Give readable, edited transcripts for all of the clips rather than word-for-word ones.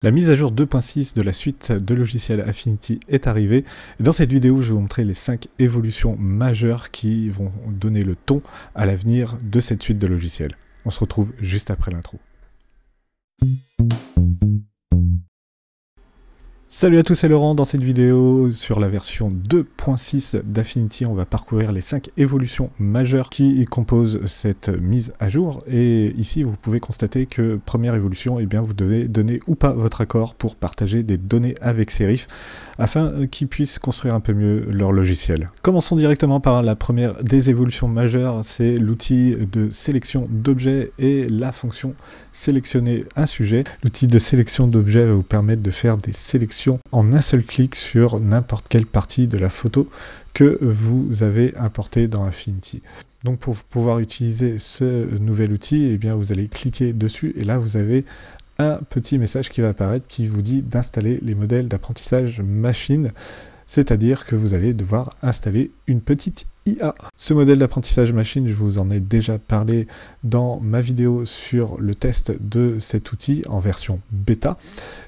La mise à jour 2.6 de la suite de logiciels Affinity est arrivée. Et dans cette vidéo, je vais vous montrer les 5 évolutions majeures qui vont donner le ton à l'avenir de cette suite de logiciels. On se retrouve juste après l'intro. Salut à tous, c'est Laurent. Dans cette vidéo sur la version 2.6 d'Affinity, on va parcourir les 5 évolutions majeures qui composent cette mise à jour. Et ici, vous pouvez constater que première évolution, eh bien, vous devez donner ou pas votre accord pour partager des données avec Serif afin qu'ils puissent construire un peu mieux leur logiciel. Commençons directement par la première des évolutions majeures, c'est l'outil de sélection d'objets et la fonction sélectionner un sujet. L'outil de sélection d'objets va vous permettre de faire des sélections en un seul clic sur n'importe quelle partie de la photo que vous avez importée dans Affinity. Donc pour pouvoir utiliser ce nouvel outil, eh bien vous allez cliquer dessus et là vous avez un petit message qui va apparaître qui vous dit d'installer les modèles d'apprentissage machine, c'est-à-dire que vous allez devoir installer une petite IA. Ce modèle d'apprentissage machine, je vous en ai déjà parlé dans ma vidéo sur le test de cet outil en version bêta.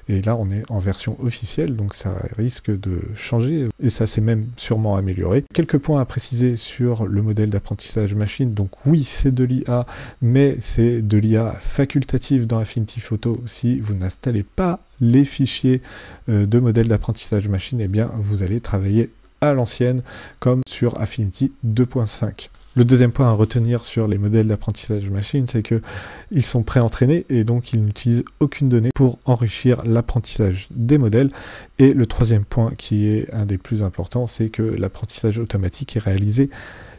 Et là, on est en version officielle, donc ça risque de changer et ça s'est même sûrement amélioré. Quelques points à préciser sur le modèle d'apprentissage machine. Donc oui, c'est de l'IA, mais c'est de l'IA facultative dans Affinity Photo. Si vous n'installez pas les fichiers de modèle d'apprentissage machine, eh bien, vous allez travailler à l'ancienne, comme sur Affinity 2.5. Le deuxième point à retenir sur les modèles d'apprentissage machine, c'est qu'ils sont pré-entraînés et donc ils n'utilisent aucune donnée pour enrichir l'apprentissage des modèles. Et le troisième point qui est un des plus importants, c'est que l'apprentissage automatique est réalisé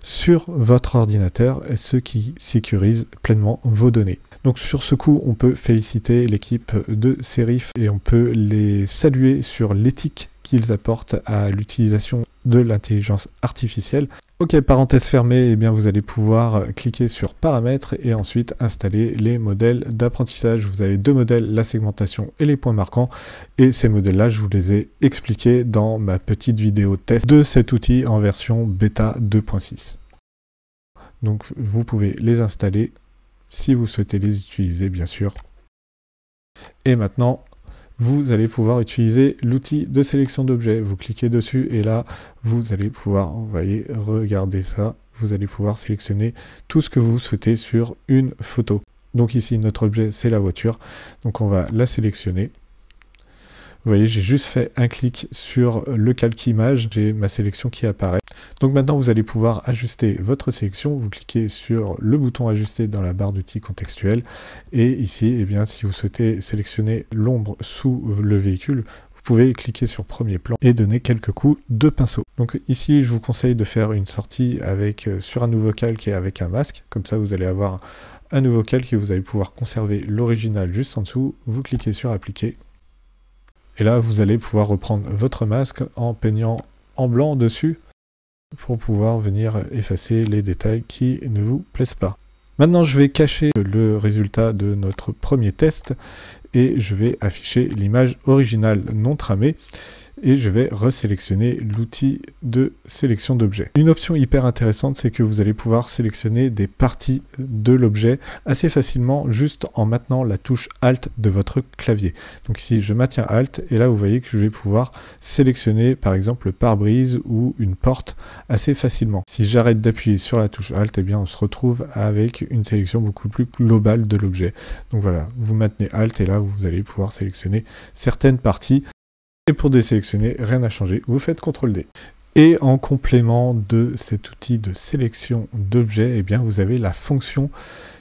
sur votre ordinateur, ce qui sécurise pleinement vos données. Donc sur ce coup, on peut féliciter l'équipe de Serif et on peut les saluer sur l'éthique qu'ils apportent à l'utilisation de l'intelligence artificielle. Ok, parenthèse fermée, eh bien vous allez pouvoir cliquer sur paramètres et ensuite installer les modèles d'apprentissage. Vous avez deux modèles, la segmentation et les points marquants. Et ces modèles-là, je vous les ai expliqués dans ma petite vidéo test de cet outil en version bêta 2.6. Donc vous pouvez les installer si vous souhaitez les utiliser, bien sûr. Et maintenant, vous allez pouvoir utiliser l'outil de sélection d'objets. Vous cliquez dessus et là, vous allez pouvoir, vous voyez, regarder ça. Vous allez pouvoir sélectionner tout ce que vous souhaitez sur une photo. Donc ici, notre objet, c'est la voiture. Donc on va la sélectionner. Vous voyez, j'ai juste fait un clic sur le calque image, j'ai ma sélection qui apparaît. Donc maintenant, vous allez pouvoir ajuster votre sélection. Vous cliquez sur le bouton ajuster dans la barre d'outils contextuelle. Et ici, eh bien, si vous souhaitez sélectionner l'ombre sous le véhicule, vous pouvez cliquer sur premier plan et donner quelques coups de pinceau. Donc ici, je vous conseille de faire une sortie sur un nouveau calque et avec un masque. Comme ça, vous allez avoir un nouveau calque et vous allez pouvoir conserver l'original juste en dessous. Vous cliquez sur appliquer. Et là, vous allez pouvoir reprendre votre masque en peignant en blanc dessus pour pouvoir venir effacer les détails qui ne vous plaisent pas. Maintenant, je vais cacher le résultat de notre premier test et je vais afficher l'image originale non tramée et je vais resélectionner l'outil de sélection d'objets. Une option hyper intéressante, c'est que vous allez pouvoir sélectionner des parties de l'objet assez facilement juste en maintenant la touche Alt de votre clavier. Donc ici, je maintiens Alt et là, vous voyez que je vais pouvoir sélectionner par exemple le pare-brise ou une porte assez facilement. Si j'arrête d'appuyer sur la touche Alt, eh bien, on se retrouve avec une sélection beaucoup plus globale de l'objet. Donc voilà, vous maintenez Alt et là, vous allez pouvoir sélectionner certaines parties. Et pour désélectionner, rien n'a changé, vous faites CTRL-D. Et en complément de cet outil de sélection d'objets, eh bien vous avez la fonction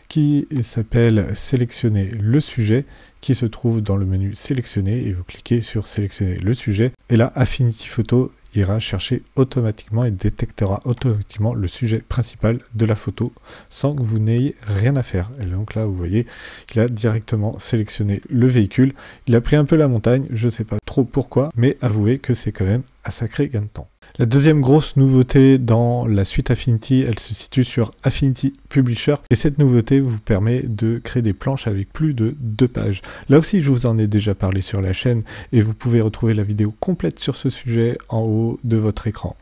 qui s'appelle sélectionner le sujet, qui se trouve dans le menu sélectionner, et vous cliquez sur sélectionner le sujet. Et là, Affinity Photo ira chercher automatiquement et détectera automatiquement le sujet principal de la photo sans que vous n'ayez rien à faire. Et donc là, vous voyez, il a directement sélectionné le véhicule. Il a pris un peu la montagne, je ne sais pas trop pourquoi, mais avouez que c'est quand même un sacré gain de temps. La deuxième grosse nouveauté dans la suite Affinity, elle se situe sur Affinity Publisher. Et cette nouveauté vous permet de créer des planches avec plus de 2 pages. Là aussi, je vous en ai déjà parlé sur la chaîne et vous pouvez retrouver la vidéo complète sur ce sujet en haut de votre écran.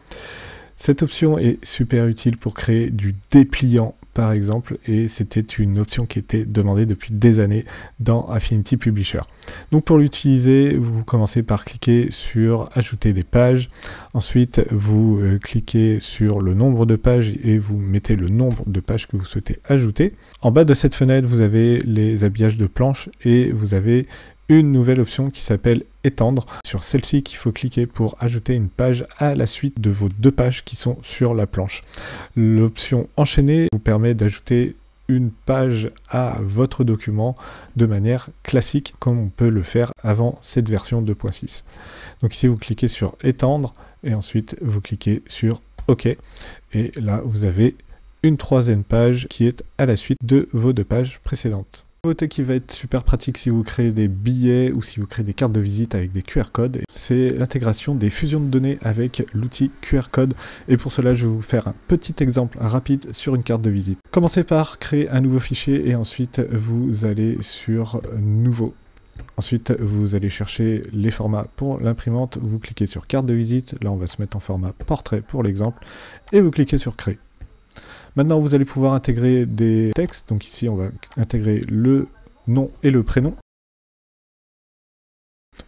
Cette option est super utile pour créer du dépliant par exemple, et c'était une option qui était demandée depuis des années dans Affinity Publisher. Donc pour l'utiliser, vous commencez par cliquer sur ajouter des pages, ensuite vous cliquez sur le nombre de pages et vous mettez le nombre de pages que vous souhaitez ajouter. En bas de cette fenêtre, vous avez les habillages de planches et vous avez une nouvelle option qui s'appelle étendre. Sur celle-ci qu'il faut cliquer pour ajouter une page à la suite de vos 2 pages qui sont sur la planche. L'option enchaîner vous permet d'ajouter une page à votre document de manière classique comme on peut le faire avant cette version 2.6. Donc ici vous cliquez sur étendre et ensuite vous cliquez sur OK et là vous avez une 3e page qui est à la suite de vos 2 pages précédentes. Nouveauté qui va être super pratique si vous créez des billets ou si vous créez des cartes de visite avec des QR codes, c'est l'intégration des fusions de données avec l'outil QR code. Et pour cela, je vais vous faire un petit exemple rapide sur une carte de visite. Commencez par créer un nouveau fichier et ensuite vous allez sur Nouveau. Ensuite, vous allez chercher les formats pour l'imprimante, vous cliquez sur carte de visite, là on va se mettre en format portrait pour l'exemple, et vous cliquez sur créer. Maintenant, vous allez pouvoir intégrer des textes. Donc ici, on va intégrer le nom et le prénom.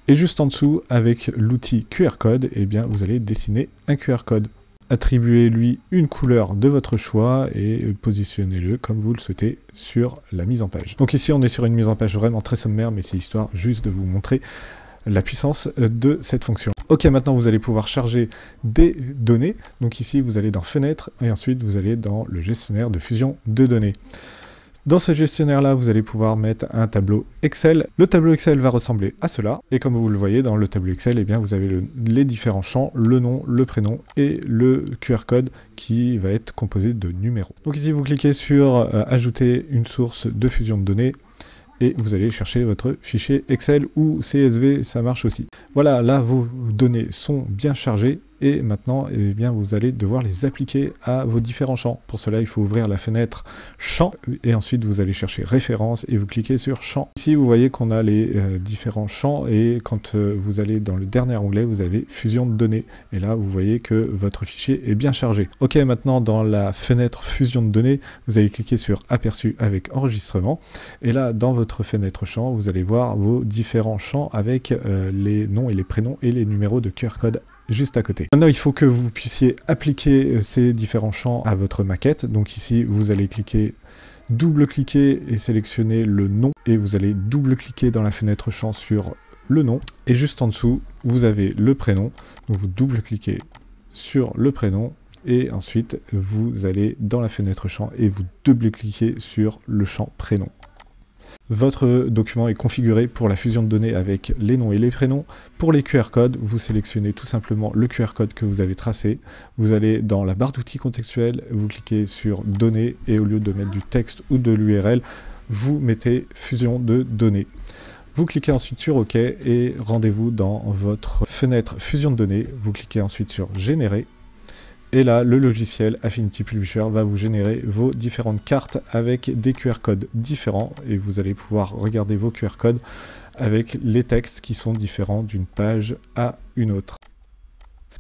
Et juste en dessous, avec l'outil QR code, eh bien, vous allez dessiner un QR code. Attribuez-lui une couleur de votre choix et positionnez-le comme vous le souhaitez sur la mise en page. Donc ici, on est sur une mise en page vraiment très sommaire, mais c'est histoire juste de vous montrer la puissance de cette fonction. Ok, maintenant vous allez pouvoir charger des données. Donc ici, vous allez dans Fenêtre et ensuite vous allez dans le gestionnaire de fusion de données. Dans ce gestionnaire-là, vous allez pouvoir mettre un tableau Excel. Le tableau Excel va ressembler à cela. Et comme vous le voyez dans le tableau Excel, eh bien, vous avez les différents champs, le nom, le prénom et le QR code qui va être composé de numéros. Donc ici, vous cliquez sur ajouter une source de fusion de données. Et vous allez chercher votre fichier Excel ou CSV, ça marche aussi. Voilà, là vos données sont bien chargées et maintenant eh bien, vous allez devoir les appliquer à vos différents champs. Pour cela, il faut ouvrir la fenêtre champs et ensuite vous allez chercher référence et vous cliquez sur champs. Ici, vous voyez qu'on a les différents champs et quand vous allez dans le dernier onglet, vous avez fusion de données. Et là, vous voyez que votre fichier est bien chargé. Ok, maintenant dans la fenêtre fusion de données, vous allez cliquer sur aperçu avec enregistrement. Et là, dans votre fenêtre champ, vous allez voir vos différents champs avec les noms et les prénoms et les numéros de QR code juste à côté. Maintenant, il faut que vous puissiez appliquer ces différents champs à votre maquette. Donc ici, vous allez cliquer, double-cliquer et sélectionner le nom. Et vous allez double-cliquer dans la fenêtre champ sur le nom. Et juste en dessous, vous avez le prénom. Donc vous double-cliquez sur le prénom. Et ensuite, vous allez dans la fenêtre champ et vous double-cliquez sur le champ prénom. Votre document est configuré pour la fusion de données avec les noms et les prénoms. Pour les QR codes, vous sélectionnez tout simplement le QR code que vous avez tracé. Vous allez dans la barre d'outils contextuels, vous cliquez sur données et au lieu de mettre du texte ou de l'URL, vous mettez fusion de données. Vous cliquez ensuite sur OK et rendez-vous dans votre fenêtre fusion de données. Vous cliquez ensuite sur générer. Et là, le logiciel Affinity Publisher va vous générer vos différentes cartes avec des QR codes différents et vous allez pouvoir regarder vos QR codes avec les textes qui sont différents d'une page à une autre.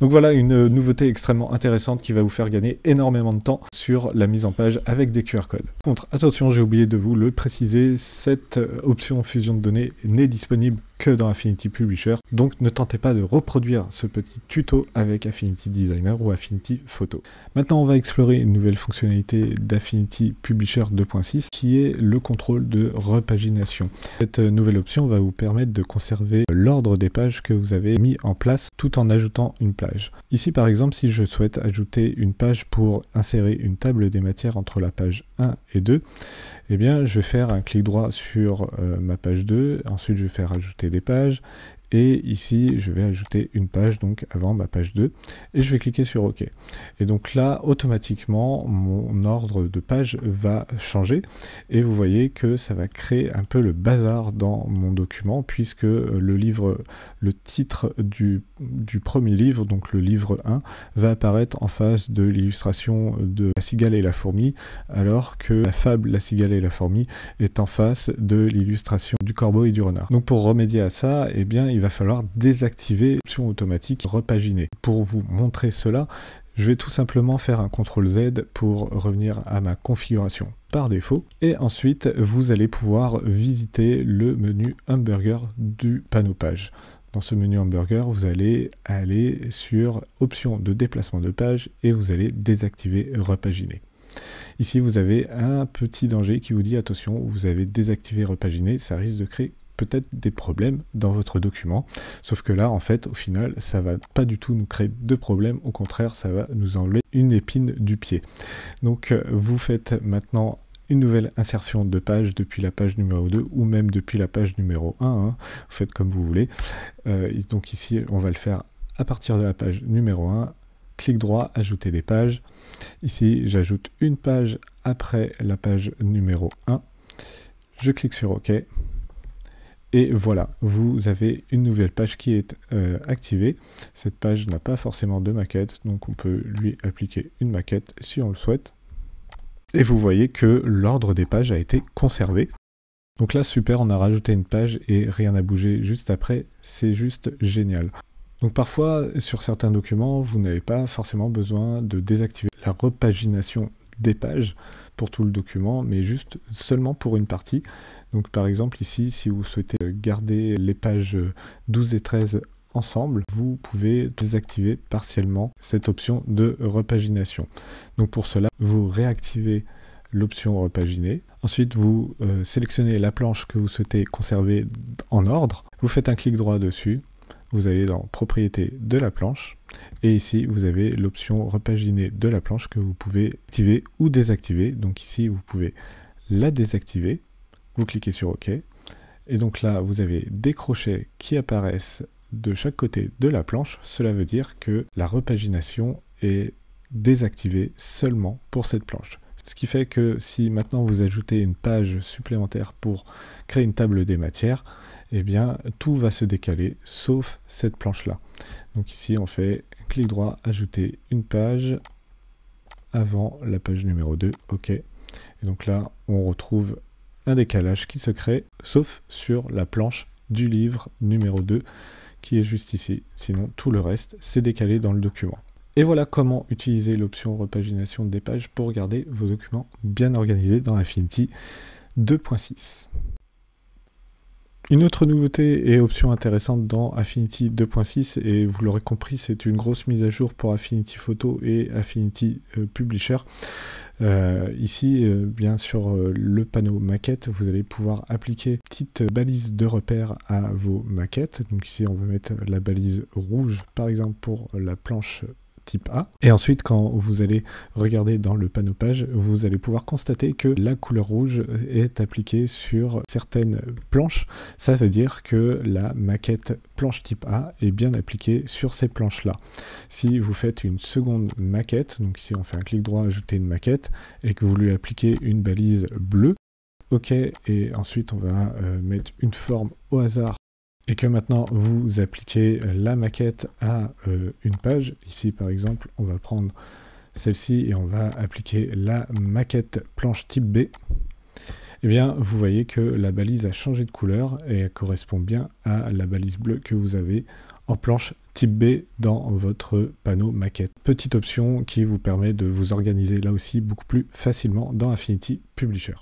Donc voilà une nouveauté extrêmement intéressante qui va vous faire gagner énormément de temps sur la mise en page avec des QR codes. Par contre, attention, j'ai oublié de vous le préciser, cette option fusion de données n'est disponible que dans Affinity Publisher, donc ne tentez pas de reproduire ce petit tuto avec Affinity Designer ou Affinity Photo. Maintenant, on va explorer une nouvelle fonctionnalité d'Affinity Publisher 2.6 qui est le contrôle de repagination. Cette nouvelle option va vous permettre de conserver l'ordre des pages que vous avez mis en place tout en ajoutant une page. Ici, par exemple, si je souhaite ajouter une page pour insérer une table des matières entre la page 1 et 2, eh bien, je vais faire un clic droit sur ma page 2, ensuite je vais faire ajouter des pages, et ici je vais ajouter une page donc avant ma page 2, et je vais cliquer sur OK. Et donc là, automatiquement, mon ordre de page va changer, et vous voyez que ça va créer un peu le bazar dans mon document, puisque le titre du premier livre, donc le livre 1, va apparaître en face de l'illustration de la cigale et la fourmi, alors que la fable La cigale et la fourmi est en face de l'illustration du corbeau et du renard. Donc pour remédier à ça, eh bien, il va falloir désactiver l'option automatique repaginer. Pour vous montrer cela, Je vais tout simplement faire un CTRL Z pour revenir à ma configuration par défaut. Et ensuite, vous allez pouvoir visiter le menu hamburger du panneau page. Dans ce menu hamburger, vous allez aller sur options de déplacement de page et vous allez désactiver repaginer. Ici, vous avez un petit danger qui vous dit attention, vous avez désactivé repaginer, ça risque de créer peut-être des problèmes dans votre document. Sauf que là, en fait, au final, ça va pas du tout nous créer de problème. Au contraire, ça va nous enlever une épine du pied. Donc, vous faites maintenant une nouvelle insertion de page depuis la page numéro 2 ou même depuis la page numéro 1. Hein. Vous faites comme vous voulez. Donc ici, on va le faire à partir de la page numéro 1. Clic droit, ajouter des pages. Ici, j'ajoute une page après la page numéro 1. Je clique sur OK. Et voilà, vous avez une nouvelle page qui est activée. Cette page n'a pas forcément de maquette, donc on peut lui appliquer une maquette si on le souhaite. Et vous voyez que l'ordre des pages a été conservé. Donc là, super, on a rajouté une page et rien n'a bougé juste après. C'est juste génial. Donc parfois, sur certains documents, vous n'avez pas forcément besoin de désactiver la repagination des pages pour tout le document, mais juste seulement pour une partie. Donc par exemple ici, si vous souhaitez garder les pages 12 et 13 ensemble, vous pouvez désactiver partiellement cette option de repagination. Donc pour cela, vous réactivez l'option repaginer. Ensuite, vous sélectionnez la planche que vous souhaitez conserver en ordre. Vous faites un clic droit dessus. Vous allez dans propriétés de la planche et ici vous avez l'option repaginer de la planche que vous pouvez activer ou désactiver. Donc ici vous pouvez la désactiver, vous cliquez sur OK et donc là vous avez des crochets qui apparaissent de chaque côté de la planche. Cela veut dire que la repagination est désactivée seulement pour cette planche. Ce qui fait que si maintenant vous ajoutez une page supplémentaire pour créer une table des matières, eh bien tout va se décaler sauf cette planche-là. Donc ici on fait clic droit, ajouter une page avant la page numéro 2, OK. Et donc là on retrouve un décalage qui se crée sauf sur la planche du livre numéro 2 qui est juste ici. Sinon tout le reste c'est décalé dans le document. Et voilà comment utiliser l'option repagination des pages pour garder vos documents bien organisés dans Affinity 2.6. Une autre nouveauté et option intéressante dans Affinity 2.6, et vous l'aurez compris, c'est une grosse mise à jour pour Affinity Photo et Affinity Publisher. Ici, bien sur le panneau maquette, vous allez pouvoir appliquer une petite balise de repère à vos maquettes. Donc ici, on va mettre la balise rouge, par exemple, pour la planche type A. Et ensuite, quand vous allez regarder dans le panneau page, vous allez pouvoir constater que la couleur rouge est appliquée sur certaines planches. Ça veut dire que la maquette planche type A est bien appliquée sur ces planches-là. Si vous faites une seconde maquette, donc ici on fait un clic droit, ajouter une maquette, et que vous lui appliquez une balise bleue, OK, et ensuite on va mettre une forme au hasard, et que maintenant vous appliquez la maquette à une page. Ici par exemple on va prendre celle-ci et on va appliquer la maquette planche type B. Eh bien vous voyez que la balise a changé de couleur et elle correspond bien à la balise bleue que vous avez en planche type B dans votre panneau maquette. Petite option qui vous permet de vous organiser là aussi beaucoup plus facilement dans Affinity Publisher.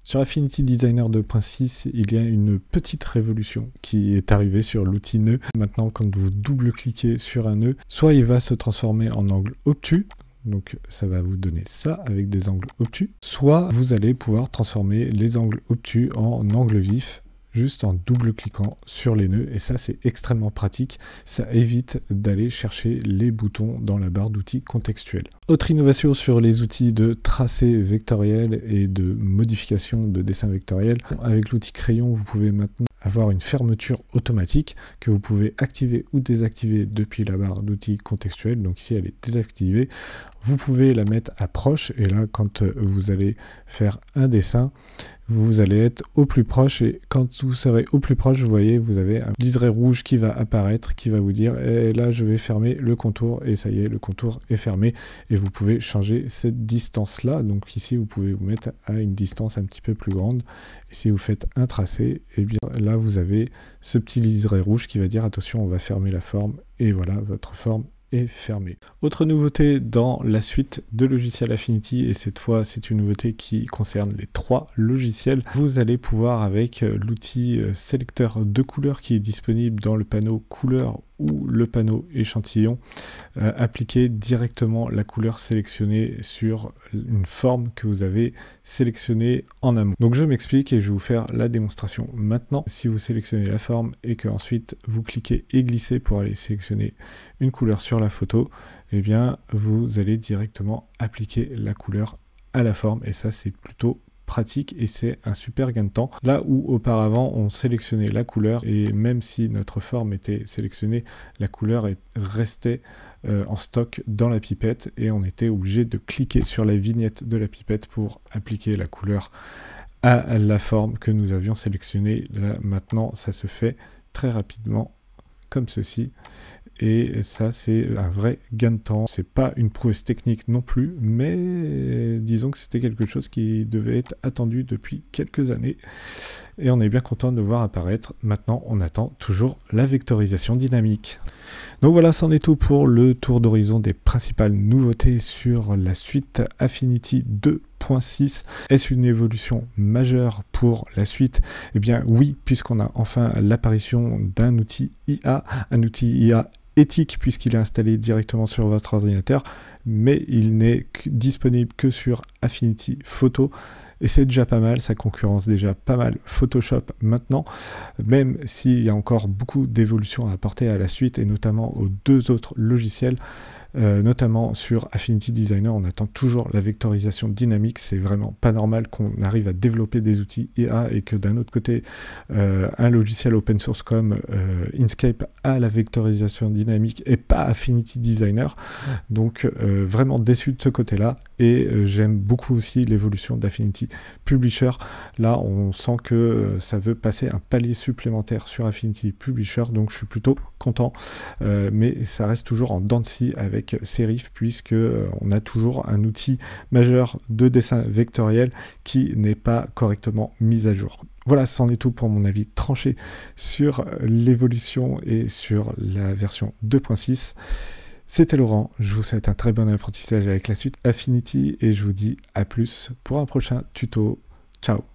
Sur Affinity Designer 2.6, il y a une petite révolution qui est arrivée sur l'outil nœud. Maintenant, quand vous double-cliquez sur un nœud, soit il va se transformer en angle obtus, donc ça va vous donner ça avec des angles obtus, soit vous allez pouvoir transformer les angles obtus en angles vifs, juste en double-cliquant sur les nœuds, et ça c'est extrêmement pratique, ça évite d'aller chercher les boutons dans la barre d'outils contextuelle. Autre innovation sur les outils de tracé vectoriel et de modification de dessin vectoriel, avec l'outil crayon vous pouvez maintenant avoir une fermeture automatique que vous pouvez activer ou désactiver depuis la barre d'outils contextuelle. Donc ici elle est désactivée, vous pouvez la mettre à proche et là quand vous allez faire un dessin, vous allez être au plus proche et quand vous serez au plus proche, vous voyez, vous avez un liseré rouge qui va apparaître, qui va vous dire et là je vais fermer le contour et ça y est, le contour est fermé et vous pouvez changer cette distance là. Donc ici vous pouvez vous mettre à une distance un petit peu plus grande et si vous faites un tracé, et bien là vous avez ce petit liseré rouge qui va dire attention, on va fermer la forme et voilà, votre forme est fermé. Autre nouveauté dans la suite de logiciels Affinity, et cette fois c'est une nouveauté qui concerne les 3 logiciels. Vous allez pouvoir, avec l'outil sélecteur de couleurs qui est disponible dans le panneau couleurs ou le panneau échantillon, appliquer directement la couleur sélectionnée sur une forme que vous avez sélectionnée en amont. Donc je m'explique et je vais vous faire la démonstration maintenant. Si vous sélectionnez la forme et que ensuite vous cliquez et glissez pour aller sélectionner une couleur sur la photo, eh bien vous allez directement appliquer la couleur à la forme, et ça c'est plutôt pratique et c'est un super gain de temps. Là où auparavant on sélectionnait la couleur et même si notre forme était sélectionnée, la couleur restait en stock dans la pipette et on était obligé de cliquer sur la vignette de la pipette pour appliquer la couleur à la forme que nous avions sélectionnée. Là maintenant ça se fait très rapidement comme ceci. Et ça, c'est un vrai gain de temps. C'est pas une prouesse technique non plus, mais disons que c'était quelque chose qui devait être attendu depuis quelques années. Et on est bien content de le voir apparaître. Maintenant, on attend toujours la vectorisation dynamique. Donc voilà, c'en est tout pour le tour d'horizon des principales nouveautés sur la suite Affinity 2.6. Est-ce une évolution majeure pour la suite? Eh bien oui, puisqu'on a enfin l'apparition d'un outil IA, un outil IA éthique puisqu'il est installé directement sur votre ordinateur, mais il n'est disponible que sur Affinity Photo. Et c'est déjà pas mal, ça concurrence déjà pas mal Photoshop maintenant, même s'il y a encore beaucoup d'évolutions à apporter à la suite, et notamment aux 2 autres logiciels, notamment sur Affinity Designer, on attend toujours la vectorisation dynamique. C'est vraiment pas normal qu'on arrive à développer des outils IA et que d'un autre côté, un logiciel open source comme Inkscape a la vectorisation dynamique et pas Affinity Designer. Donc vraiment déçu de ce côté-là, et j'aime beaucoup aussi l'évolution d'Affinity Publisher. Là, on sent que ça veut passer un palier supplémentaire sur Affinity Publisher, donc je suis plutôt content, mais ça reste toujours en dents de scie avec Serif, puisque on a toujours un outil majeur de dessin vectoriel qui n'est pas correctement mis à jour. Voilà, c'en est tout pour mon avis tranché sur l'évolution et sur la version 2.6. C'était Laurent, je vous souhaite un très bon apprentissage avec la suite Affinity et je vous dis à plus pour un prochain tuto. Ciao!